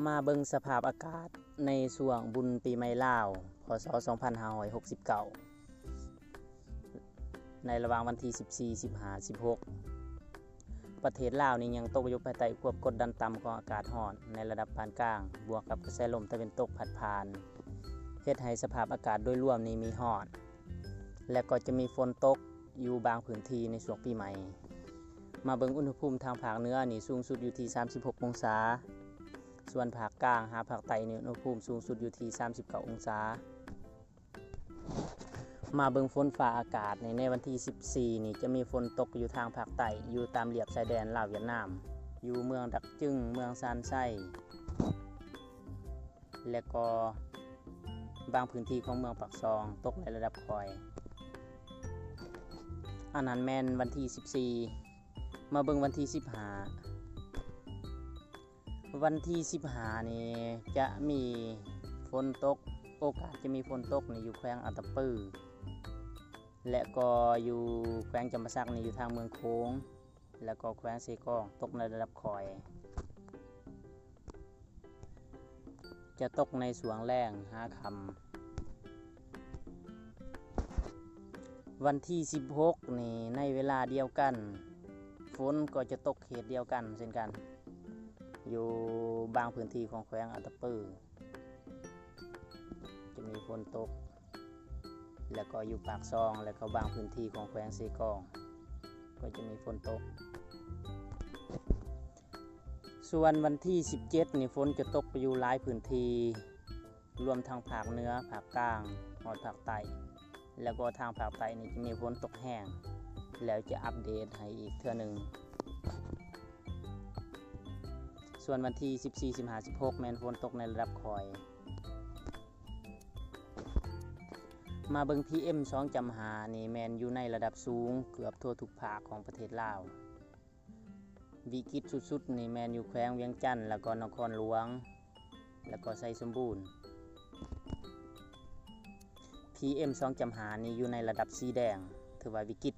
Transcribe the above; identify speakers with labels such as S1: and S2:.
S1: มาเบิ่งสภาพอากาศในช่วงบุญปีใหม่ลาวพศ2569ในระหว่างวันที่14 15 16ประเทศลาวนี่ยังตกอยู่ภายใต้ความกดดันต่ำของอากาศร้อนในระดับปานกลางบวกกับกระแสลมตะวันตกพัดผ่านเฮ็ดให้สภาพอากาศโดยรวมนี้มีร้อนและก็จะมีฝนตกอยู่บางพื้นที่ในช่วงปีใหม่มาเบิ่งอุณหภูมิทางภาคเหนือนี่สูงสุดอยู่ที่36องศาส่วนภาคกลางหาภาคใต้นี่อุณหภูมิสูงสุดอยู่ที่39องศามาเบิ่งฝนฟ้าอากาศในวันที่14นี่จะมีฝนตกอยู่ทางภาคใต้อยู่ตามเลียบชายแดนลาวเวียดนามอยู่เมืองดักจึงเมืองซานไส้และก็บางพื้นที่ของเมืองปากซองตกในระดับคอยอันนั้นแม่นวันที่14มาเบิ่งวันที่15วันที่15นี่จะมีฝนตกโอกาสจะมีฝนตกนี่อยู่แขวงอัตตปือและก็อยู่แขวงจำปาสักนี่อยู่ทางเมืองโค้งแล้วก็แขวงเซกองตกในระดับคอยจะตกในสวงแรง5ค่ำวันที่16นี่ในเวลาเดียวกันฝนก็จะตกเขตเดียวกันเช่นกันอยู่บางพื้นที่ของแขวงอัตตปือจะมีฝนตกแล้วก็อยู่ปากซองแล้วก็บางพื้นที่ของแขวงเซกองก็จะมีฝนตกส่วนวันที่17นี่ฝนจะตกไปอยู่หลายพื้นที่รวมทั้งภาคเหนือภาคกลางฮอดภาคใต้แล้วก็ทางภาคใต้นี่จะมีฝนตกแห้งแล้วจะอัปเดตให้อีกเทื่อนึงส่วนวันที่14 15 16แม่นฝนตกในระดับคอยมาเบิ่ง PM 2.5นี่แม่นอยู่ในระดับสูงเกือบทั่วทุกภาคของประเทศลาววิกฤตสุดๆนี่แม่นอยู่แขวงเวียงจันทน์แล้วก็นครหลวงแล้วก็ไชสมบูรณ์ PM 2.5นี่อยู่ในระดับสีแดงถือว่าวิกฤต